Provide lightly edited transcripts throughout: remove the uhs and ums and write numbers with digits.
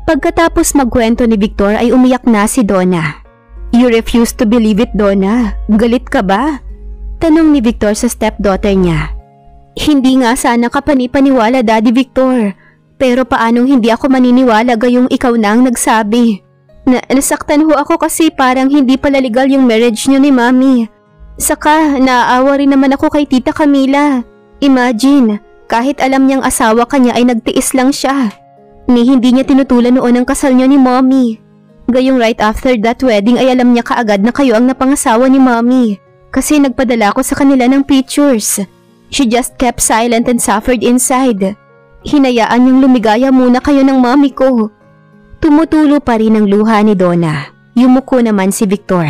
Pagkatapos magkwento ni Victor ay umiyak na si Donna. You refuse to believe it, Donna. Galit ka ba? Tanong ni Victor sa stepdaughter niya. Hindi nga sana ka panipaniwala, Daddy Victor. Pero paanong hindi ako maniniwala gayong ikaw na ang nagsabi? Nasaktan ho ako kasi parang hindi pala legal yung marriage niyo ni Mami. Saka naaawa rin naman ako kay Tita Camila. Imagine, kahit alam niyang asawa ka niya ay nagtiis lang siya. Hindi niya tinutulan noon ang kasal niyo ni Mommy. Gayong right after that wedding ay alam niya kaagad na kayo ang napangasawa ni Mommy. Kasi nagpadala ko sa kanila ng pictures. She just kept silent and suffered inside. Hinayaan niyang lumigaya muna kayo ng Mommy ko. Tumutulo pa rin ang luha ni Donna. Yumuko naman si Victor.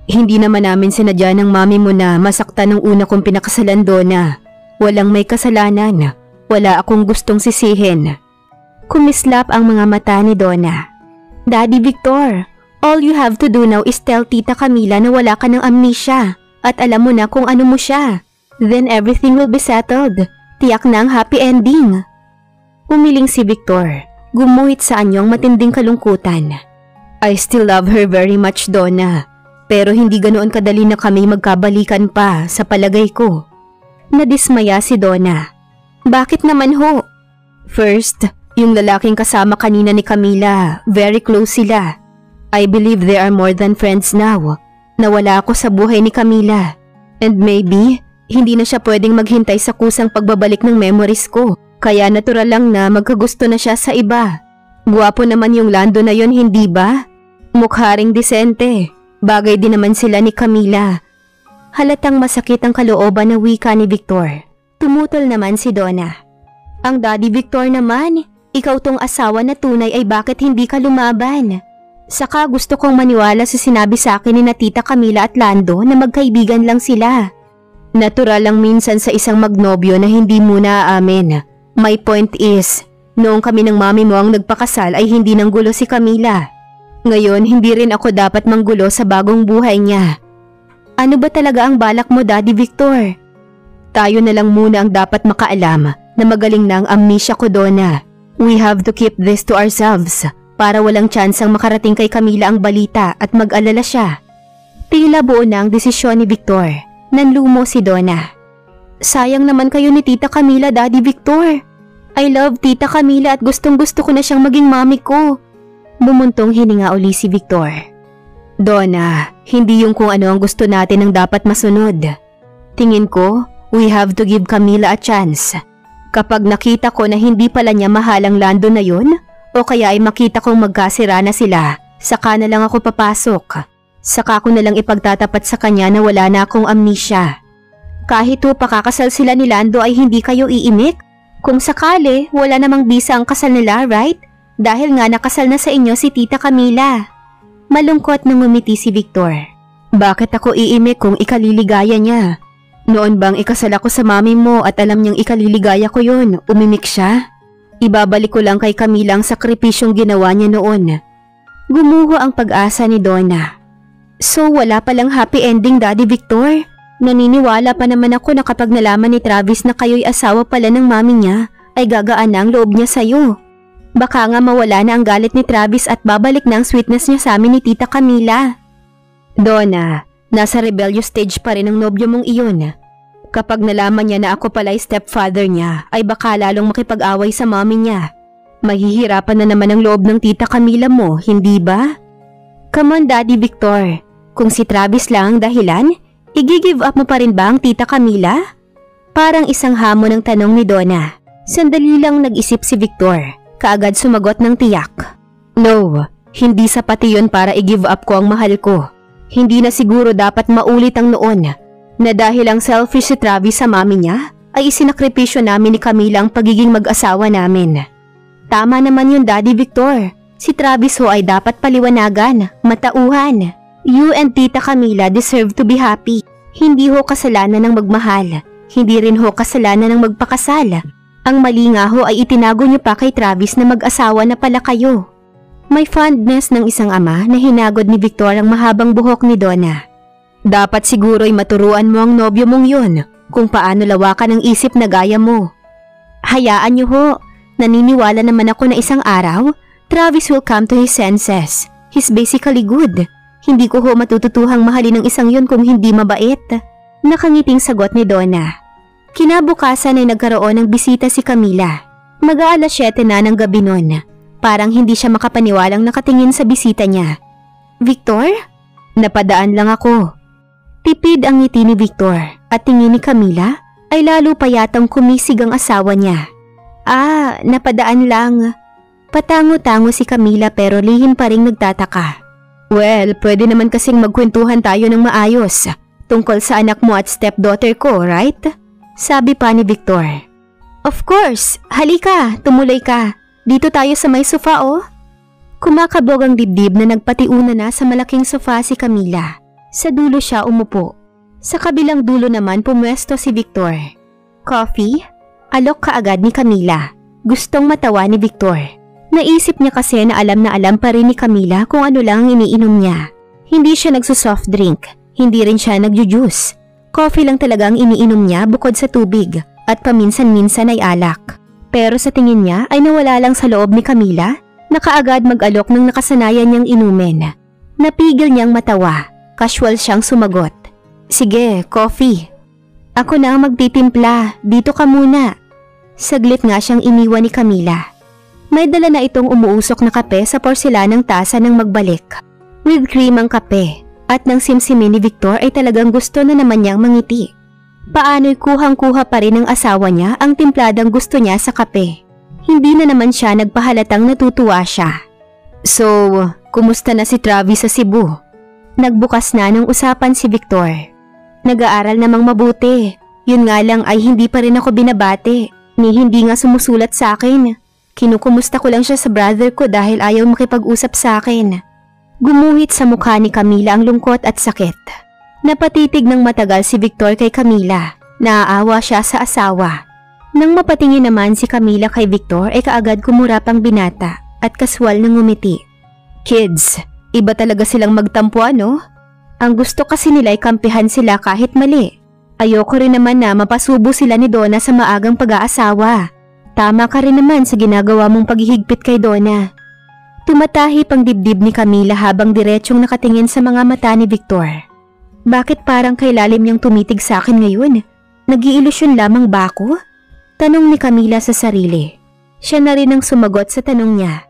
Hindi naman namin sinadya ng Mommy mo na masaktan ng una kong pinakasalan, Donna. Walang may kasalanan. Wala akong gustong sisihin. Kumislap ang mga mata ni Donna. Daddy Victor, all you have to do now is tell Tita Camila na wala ka ng amnesia at alam mo na kung ano mo siya. Then everything will be settled. Tiyak na ang happy ending. Umiling si Victor. Gumuhit sa anyong matinding kalungkutan. I still love her very much, Donna. Pero hindi ganoon kadali na kami magkabalikan pa sa palagay ko. Nadismaya si Donna. Bakit naman ho? First, yung lalaking kasama kanina ni Camila, very close sila. I believe they are more than friends now. Nawala ako sa buhay ni Camila. And maybe, hindi na siya pwedeng maghintay sa kusang pagbabalik ng memories ko. Kaya natural lang na magkagusto na siya sa iba. Guwapo naman yung Lando na yon, hindi ba? Mukha ring disente. Bagay din naman sila ni Camila. Halatang masakit ang kalooban na wika ni Victor. Tumutol naman si Donna. Ang Daddy Victor naman, ikaw tong asawa na tunay ay bakit hindi ka lumaban? Saka gusto kong maniwala sa sinabi sa akin ni na Tita Camila at Lando na magkaibigan lang sila. Natural lang minsan sa isang magnobyo na hindi muna aamin. My point is, noong kami ng Mami mo ang nagpakasal ay hindi nanggulo si Camila. Ngayon, hindi rin ako dapat manggulo sa bagong buhay niya. Ano ba talaga ang balak mo, Daddy Victor? Tayo na lang muna ang dapat makaalam na magaling na ang amnesia ko, Donna. We have to keep this to ourselves para walang tsansang makarating kay Camila ang balita at mag-alala siya. Tila buo na ang desisyon ni Victor. Nanlumo si Donna. Sayang naman kayo ni Tita Camila, Daddy Victor. I love Tita Camila at gustong-gusto ko na siyang maging mami ko. Bumuntong hininga uli si Victor. Donna, hindi yung kung ano ang gusto natin ang dapat masunod. Tingin ko, we have to give Camila a chance. Kapag nakita ko na hindi pala niya mahal ang Lando na yun, o kaya ay makita kong magkasira na sila, saka na lang ako papasok. Saka ko na lang ipagtatapat sa kanya na wala na akong amnesia. Kahit po pakakasal sila ni Lando ay hindi kayo iimik? Kung sakali, wala namang bisa ang kasal nila, right? Dahil nga nakasal na sa inyo si Tita Camila. Malungkot nang ngumiti si Victor. Bakit ako iimik kung ikaliligaya niya? Noon bang ikasal ako sa Mami mo at alam niyang ikaliligaya ko yun, umimik siya? Ibabalik ko lang kay Camila ang sakripisyong ginawa niya noon. Gumuho ang pag-asa ni Donna. So wala palang happy ending, Daddy Victor? Naniniwala pa naman ako na kapag nalaman ni Travis na kayo'y asawa pala ng Mami niya, ay gagaan na ang loob niya sa'yo. Baka nga mawala na ang galit ni Travis at babalik na ang sweetness niya sa amin ni Tita Camila. Donna, nasa rebellious stage pa rin ang nobyo mong iyon. Kapag nalaman niya na ako pala'y stepfather niya, ay baka lalong makipag-away sa Mami niya. Mahihirapan na naman ang loob ng Tita Camila mo, hindi ba? Come on, Daddy Victor. Kung si Travis lang ang dahilan, i-give up mo pa rin ba ang Tita Camila? Parang isang hamon ng tanong ni Donna. Sandali lang nag-isip si Victor. Kaagad sumagot ng tiyak. No, hindi sapat yun para i-give up ko ang mahal ko. Hindi na siguro dapat maulit ang noon na dahil ang selfish si Travis sa Mami niya ay isinakripisyo namin ni Camila ang pagiging mag-asawa namin. Tama naman yun, Daddy Victor. Si Travis ho ay dapat paliwanagan, matauhan. You and Tita Camila deserve to be happy. Hindi ho kasalanan ng magmahal. Hindi rin ho kasalanan ng magpakasal. Ang mali nga ho ay itinago niyo pa kay Travis na mag-asawa na pala kayo. May fondness ng isang ama na hinagod ni Victor ang mahabang buhok ni Donna. Dapat siguro'y maturuan mo ang nobyo mong yun kung paano lawakan ang isip na gaya mo. Hayaan niyo ho, naniniwala naman ako na isang araw, Travis will come to his senses. He's basically good. Hindi ko ho matututuhang mahalin ng isang yun kung hindi mabait. Nakangiting sagot ni Donna. Kinabukasan ay nagkaroon ng bisita si Camila. Mag-aalas 7 na ng gabi nun. Parang hindi siya makapaniwalang nakatingin sa bisita niya. Victor? Napadaan lang ako. Tipid ang ngiti ni Victor at tingin ni Camila ay lalo pa yatang kumisig ang asawa niya. Napadaan lang. Patango-tango si Camila pero lihim pa ring nagtataka. Well, pwede naman kasing magkwentuhan tayo ng maayos tungkol sa anak mo at stepdaughter ko, right? Sabi pa ni Victor. Of course, halika, tumuloy ka. Dito tayo sa may sofa Kumakabog ang dibdib na nagpatiuna na sa malaking sofa si Camila. Sa dulo siya umupo. Sa kabilang dulo naman pumwesto si Victor. Coffee? Alok kaagad ni Camila. Gustong matawa ni Victor. Naisip niya kasi na alam pa rin ni Camila kung ano lang ang iniinom niya. Hindi siya nagsusoft drink. Hindi rin siya nagjujuice. Coffee lang talaga ang iniinom niya bukod sa tubig at paminsan-minsan ay alak. Pero sa tingin niya ay nawala lang sa loob ni Camila na kaagad mag-alok ng nakasanayan niyang inumin. Napigil niyang matawa. Casual siyang sumagot. Sige, coffee. Ako na ang magtitimpla. Dito ka muna. Saglit nga siyang iniwan ni Camila. May dala na itong umuusok na kape sa porselanang tasa ng magbalik. With cream ang kape. At nang simsimin ni Victor ay talagang gusto na naman niyang mangiti. Paano'y kuhang-kuha pa rin ng asawa niya ang timpladang gusto niya sa kape. Hindi na naman siya nagpahalatang natutuwa siya. So, kumusta na si Travis sa Cebu? Nagbukas na ng usapan si Victor. Nag-aaral namang mabuti. Yun nga lang ay hindi pa rin ako binabate. Ni hindi nga sumusulat sa akin. Kinukumusta ko lang siya sa brother ko dahil ayaw makipag-usap sa akin. Gumuhit sa mukha ni Camila ang lungkot at sakit. Napatitig ng matagal si Victor kay Camila. Naaawa siya sa asawa. Nang mapatingin naman si Camila kay Victor ay kaagad kumurap ang binata at kaswal na ngumiti. Kids, iba talaga silang magtampo Ang gusto kasi nila ay kampihan sila kahit mali. Ayoko rin naman na mapasubo sila ni Donna sa maagang pag-aasawa. Tama ka rin naman sa ginagawa mong paghihigpit kay Donna. Tumatahip ang dibdib ni Camila habang diretsyong nakatingin sa mga mata ni Victor. Bakit parang kay lalim niyang tumitig sa akin ngayon? Nag-iilusyon lamang ba ako? Tanong ni Camila sa sarili. Siya na rin ang sumagot sa tanong niya.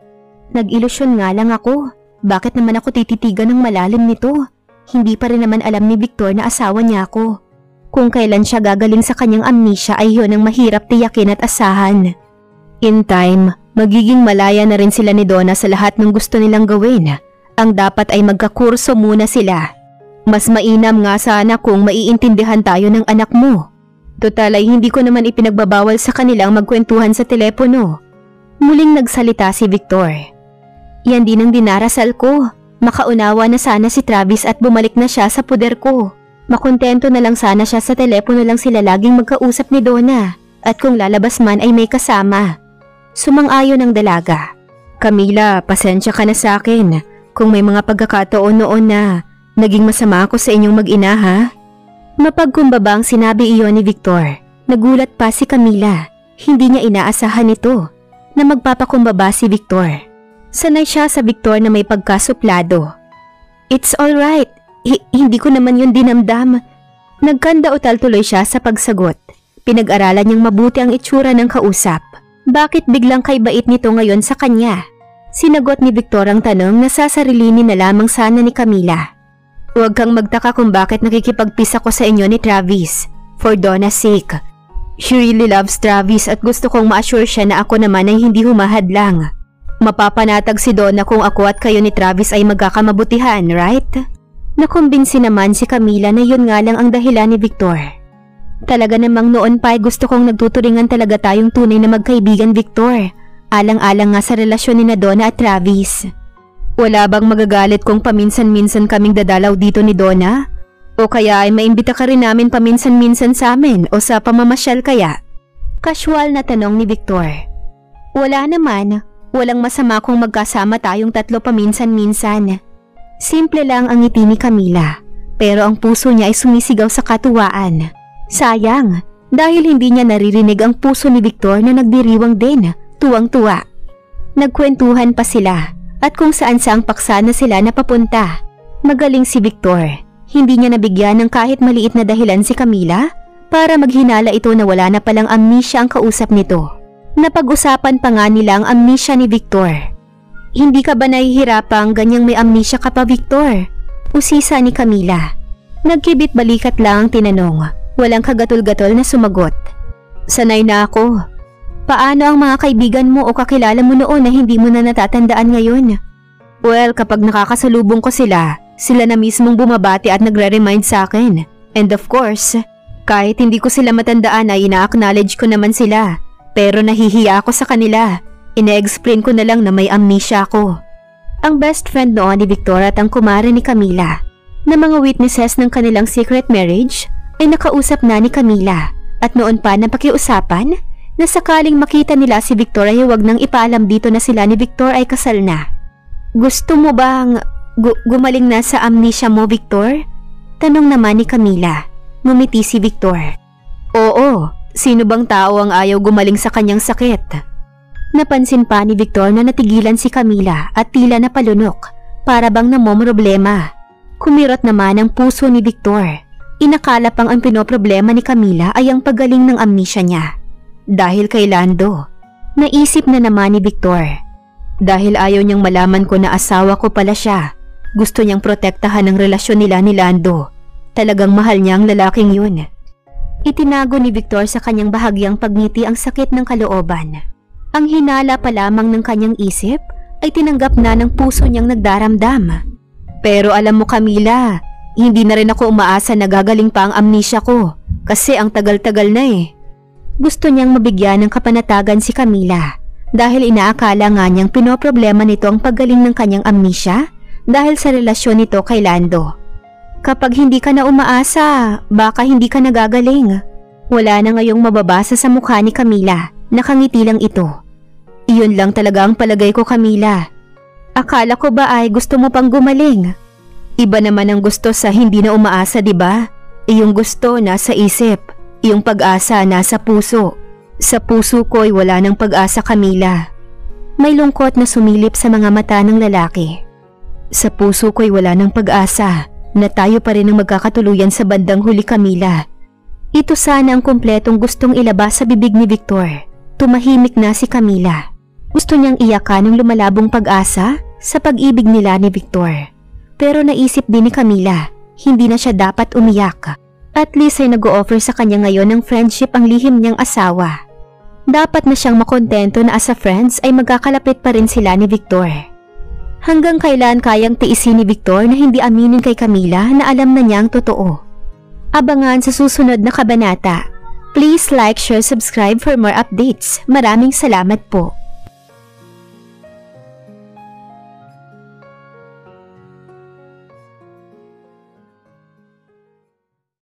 Nag-ilusyon nga lang ako. Bakit naman ako tititigan ng malalim nito? Hindi pa rin naman alam ni Victor na asawa niya ako. Kung kailan siya gagaling sa kanyang amnesia ay yun ang mahirap tiyakin at asahan. In time, magiging malaya na rin sila ni Donna sa lahat ng gusto nilang gawin. Ang dapat ay magkakurso muna sila. Mas mainam nga sana kung maiintindihan tayo ng anak mo. Total ay hindi ko naman ipinagbabawal sa kanilang magkwentuhan sa telepono. Muling nagsalita si Victor. Yan din ang dinarasal ko. Makaunawa na sana si Travis at bumalik na siya sa puder ko. Makontento na lang sana siya sa telepono lang sila laging magkausap ni Donna. At kung lalabas man ay may kasama. Sumang-ayon ang dalaga. Camila, pasensya ka na sa akin kung may mga pagkakataon noon na naging masama ako sa inyong mag-ina ha? Mapagkumbaba ang sinabi iyon ni Victor. Nagulat pa si Camila. Hindi niya inaasahan ito na magpapakumbaba si Victor. Sanay siya sa Victor na may pagkasuplado. It's alright. Hindi ko naman yun dinamdam. Nagkandautal tuloy siya sa pagsagot. Pinag-aralan niyang mabuti ang itsura ng kausap. Bakit biglang kay bait nito ngayon sa kanya? Sinagot ni Victor ang tanong na sasarilinin na lamang sana ni Camila. Huwag kang magtaka kung bakit nakikipagpis ako sa inyo ni Travis. For Donna's sake. She really loves Travis at gusto kong ma-assure siya na ako naman ay hindi humahadlang. Mapapanatag si Donna kung ako at kayo ni Travis ay magkakamabutihan, right? Nakumbinsi naman si Camila na yun nga lang ang dahilan ni Victor. Talaga namang noon pa ay gusto kong nagtuturingan talaga tayong tunay na magkaibigan, Victor. Alang-alang nga sa relasyon ni Donna at Travis. Wala bang magagalit kung paminsan-minsan kaming dadalaw dito ni Donna? O kaya ay maimbita ka rin namin paminsan-minsan sa amin o sa pamamasyal kaya? Casual na tanong ni Victor. Wala naman. Walang masama kung magkasama tayong tatlo paminsan-minsan. Simple lang ang ngiti ni Camila. Pero ang puso niya ay sumisigaw sa katuwaan. Sayang, dahil hindi niya naririnig ang puso ni Victor na nagdiriwang din, tuwang-tuwa. Nagkwentuhan pa sila at kung saan saang paksa na sila napapunta. Magaling si Victor. Hindi niya nabigyan ng kahit maliit na dahilan si Camila para maghinala ito na wala na palang amnesia ang kausap nito. Napag-usapan pa nga nila ang amnesia ni Victor. Hindi ka ba nahihirapang ganyang may amnesia ka pa, Victor? Usisa ni Camila. Nagkibit balikat lang ang tinanong. Walang kagatul-gatol na sumagot. Sanay na ako. Paano ang mga kaibigan mo o kakilala mo noon na hindi mo na natatandaan ngayon? Well, kapag nakakasalubong ko sila na mismong bumabati at nagre-remind sa akin. And of course, kahit hindi ko sila matandaan ay ina-acknowledge ko naman sila. Pero nahihiya ako sa kanila. Ine-explain ko na lang na may amnesia ako. Ang best friend noon ni Victor at ang kumare ni Camila na mga witnesses ng kanilang secret marriage ay nakausap na ni Camila at noon pa napakiusapan na sakaling makita nila si Victor ay huwag nang ipaalam dito na sila ni Victor ay kasal na. Gusto mo bang gumaling na sa amnesia mo, Victor? Tanong naman ni Camila. Ngumiti si Victor. Oo, sino bang tao ang ayaw gumaling sa kanyang sakit? Napansin pa ni Victor na natigilan si Camila at tila napalunok para bang namomroblema. Kumirot naman ang puso ni Victor. Inakala pang ang pinoproblema ni Camila ay ang paggaling ng amnesia niya. Dahil kay Lando. Naisip na naman ni Victor. Dahil ayaw niyang malaman ko na asawa ko pala siya. Gusto niyang protektahan ang relasyon nila ni Lando. Talagang mahal niya ang lalaking yun. Itinago ni Victor sa kanyang bahagyang pagngiti ang sakit ng kalooban. Ang hinala pa lamang ng kanyang isip ay tinanggap na ng puso niyang nagdaramdam. Pero alam mo, Camila, hindi na rin ako umaasa na gagaling pa ang amnesia ko kasi ang tagal-tagal na eh. Gusto niyang mabigyan ng kapanatagan si Camila dahil inaakala nga niyang pinoproblema nito ang paggaling ng kanyang amnesia dahil sa relasyon nito kay Lando. Kapag hindi ka na umaasa, baka hindi ka nagagaling. Wala na ngayong mababasa sa mukha ni Camila, nakangiti lang ito. Iyon lang talaga ang palagay ko, Camila. Akala ko ba ay gusto mo pang gumaling? Iba naman ang gusto sa hindi na umaasa, diba? Iyong gusto nasa isip. Iyong pag-asa nasa puso. Sa puso ko ay wala ng pag-asa, Camila. May lungkot na sumilip sa mga mata ng lalaki. Sa puso ko ay wala ng pag-asa na tayo pa rin ang magkakatuluyan sa bandang huli, Camila. Ito sana ang kumpletong gustong ilabas sa bibig ni Victor. Tumahimik na si Camila. Gusto niyang iyakan ang lumalabong pag-asa sa pag-ibig nila ni Victor. Pero naisip din ni Camila, hindi na siya dapat umiyak. At least ay nag-o-offer sa kanya ngayon ng friendship ang lihim niyang asawa. Dapat na siyang makontento na as a friends ay magkakalapit pa rin sila ni Victor. Hanggang kailan kayang tiisin ni Victor na hindi aminin kay Camila na alam na niya ang totoo? Abangan sa susunod na kabanata. Please like, share, subscribe for more updates. Maraming salamat po.